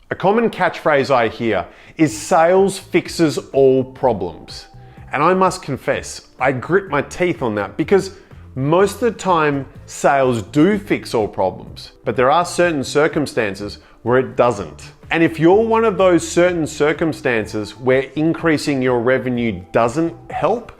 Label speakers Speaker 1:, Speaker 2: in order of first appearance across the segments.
Speaker 1: A common catchphrase I hear is sales fixes all problems. And I must confess, I grit my teeth on that because most of the time sales do fix all problems, but there are certain circumstances where it doesn't. And if you're one of those certain circumstances where increasing your revenue doesn't help,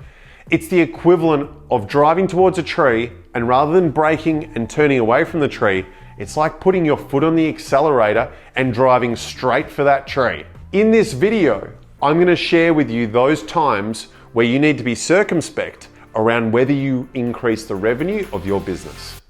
Speaker 1: it's the equivalent of driving towards a tree and rather than braking and turning away from the tree, it's like putting your foot on the accelerator and driving straight for that tree. In this video, I'm going to share with you those times where you need to be circumspect around whether you increase the revenue of your business.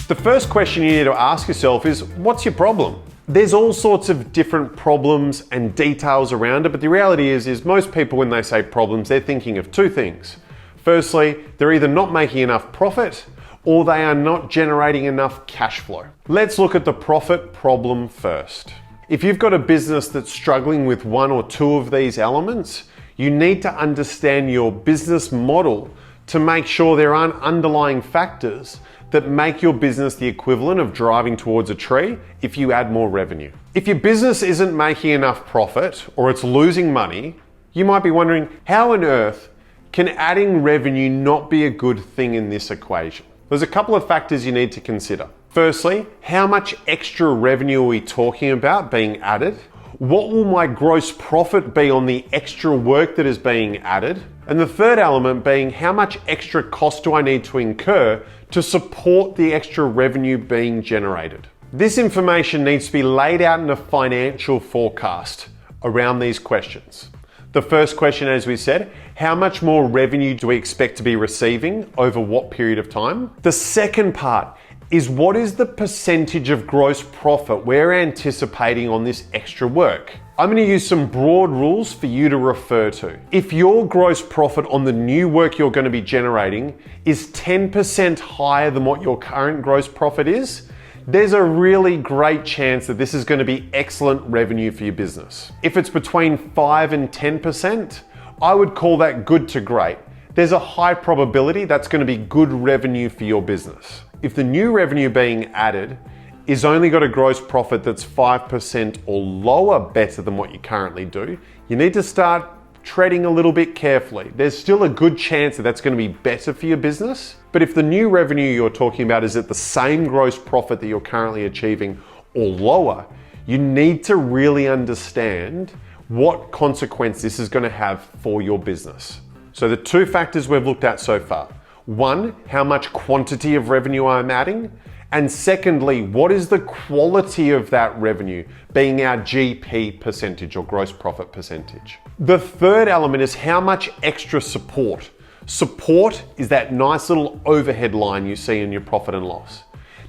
Speaker 1: The first question you need to ask yourself is, what's your problem? There's all sorts of different problems and details around it, but the reality is most people, when they say problems, they're thinking of two things. Firstly, they're either not making enough profit or they are not generating enough cash flow. Let's look at the profit problem first. If you've got a business that's struggling with one or two of these elements, you need to understand your business model to make sure there aren't underlying factors that make your business the equivalent of driving towards a tree if you add more revenue. If your business isn't making enough profit or it's losing money, you might be wondering, how on earth can adding revenue not be a good thing in this equation? There's a couple of factors you need to consider. Firstly, how much extra revenue are we talking about being added? What will my gross profit be on the extra work that is being added? And the third element being, how much extra cost do I need to incur to support the extra revenue being generated? This information needs to be laid out in a financial forecast around these questions. The first question, as we said, how much more revenue do we expect to be receiving over what period of time? The second part is, what is the percentage of gross profit we're anticipating on this extra work? I'm going to use some broad rules for you to refer to. If your gross profit on the new work you're going to be generating is 10% higher than what your current gross profit is, there's a really great chance that this is going to be excellent revenue for your business. If it's between 5 and 10%, I would call that good to great. There's a high probability that's going to be good revenue for your business. If the new revenue being added is only got a gross profit that's 5% or lower better than what you currently do, you need to start treading a little bit carefully. There's still a good chance that that's going to be better for your business, but if the new revenue you're talking about is at the same gross profit that you're currently achieving or lower, you need to really understand what consequence this is going to have for your business. So the two factors we've looked at so far. One, how much quantity of revenue I'm adding, and secondly, what is the quality of that revenue, being our GP percentage or gross profit percentage. The third element is how much extra support. Support is that nice little overhead line you see in your profit and loss.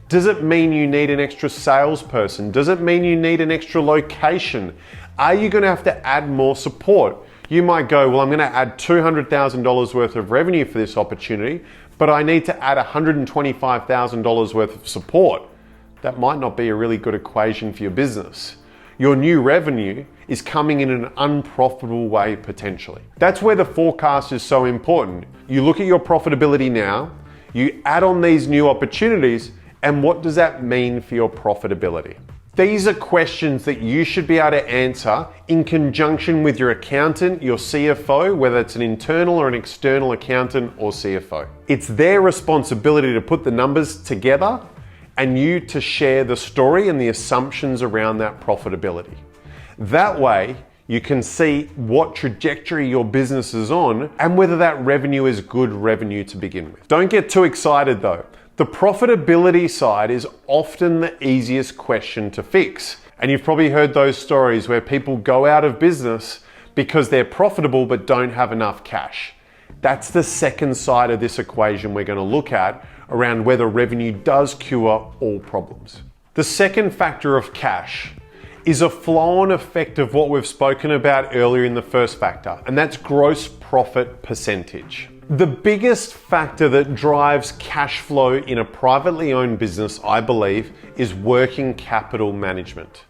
Speaker 1: Does it mean you need an extra salesperson? Does it mean you need an extra location? Are you going to have to add more support? You might go, well, I'm going to add $200,000 worth of revenue for this opportunity, but I need to add $125,000 worth of support. That might not be a really good equation for your business. Your new revenue is coming in an unprofitable way potentially. That's where the forecast is so important. You look at your profitability now, you add on these new opportunities, and what does that mean for your profitability? These are questions that you should be able to answer in conjunction with your accountant, your CFO, whether it's an internal or an external accountant or CFO. It's their responsibility to put the numbers together and you to share the story and the assumptions around that profitability. That way, you can see what trajectory your business is on and whether that revenue is good revenue to begin with. Don't get too excited though. The profitability side is often the easiest question to fix. And you've probably heard those stories where people go out of business because they're profitable but don't have enough cash. That's the second side of this equation we're going to look at around whether revenue does cure all problems. The second factor of cash is a flow-on effect of what we've spoken about earlier in the first factor, and that's gross profit percentage. The biggest factor that drives cash flow in a privately owned business, I believe, is working capital management.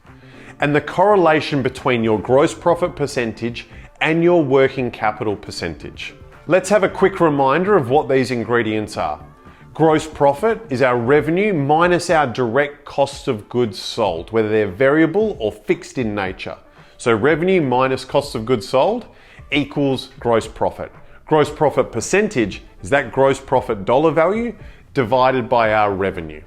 Speaker 1: And the correlation between your gross profit percentage and your working capital percentage. Let's have a quick reminder of what these ingredients are. Gross profit is our revenue minus our direct cost of goods sold, whether they're variable or fixed in nature. So revenue minus cost of goods sold equals gross profit. Gross profit percentage is that gross profit dollar value divided by our revenue.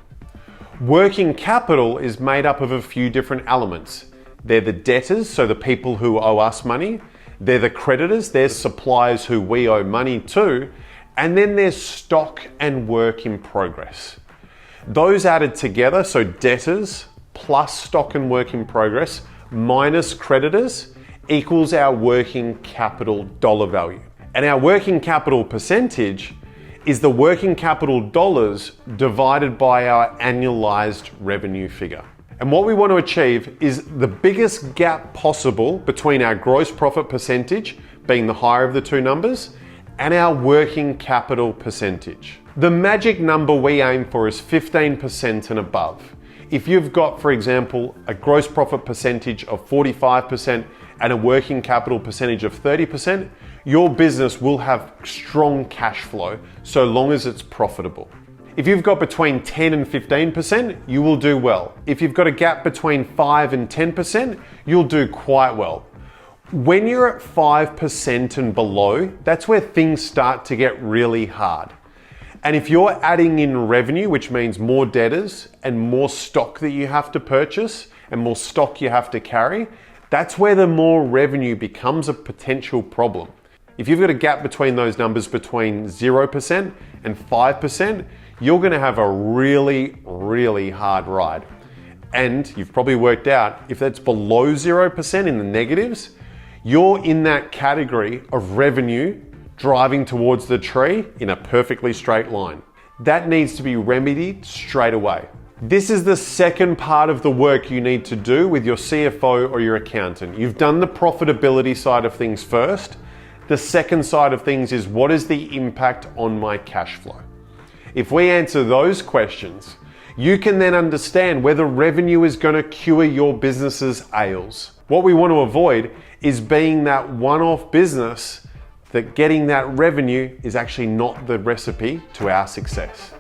Speaker 1: Working capital is made up of a few different elements. They're the debtors, so the people who owe us money. They're the creditors, they're suppliers who we owe money to. And then there's stock and work in progress. Those added together, so debtors plus stock and work in progress minus creditors equals our working capital dollar value. And our working capital percentage is the working capital dollars divided by our annualized revenue figure. And what we want to achieve is the biggest gap possible between our gross profit percentage, being the higher of the two numbers, and our working capital percentage. The magic number we aim for is 15% and above. If you've got, for example, a gross profit percentage of 45% and a working capital percentage of 30%, your business will have strong cash flow so long as it's profitable. If you've got between 10 and 15%, you will do well. If you've got a gap between 5 and 10%, you'll do quite well. When you're at 5% and below, that's where things start to get really hard. And if you're adding in revenue, which means more debtors and more stock that you have to purchase and more stock you have to carry, that's where the more revenue becomes a potential problem. If you've got a gap between those numbers between 0% and 5%, you're gonna have a really, really hard ride. And you've probably worked out if that's below 0% in the negatives, you're in that category of revenue driving towards the tree in a perfectly straight line. That needs to be remedied straight away. This is the second part of the work you need to do with your CFO or your accountant. You've done the profitability side of things first. The second side of things is what is the impact on my cash flow? If we answer those questions, you can then understand whether revenue is going to cure your business's ails. What we want to avoid is being that one-off business that getting that revenue is actually not the recipe to our success.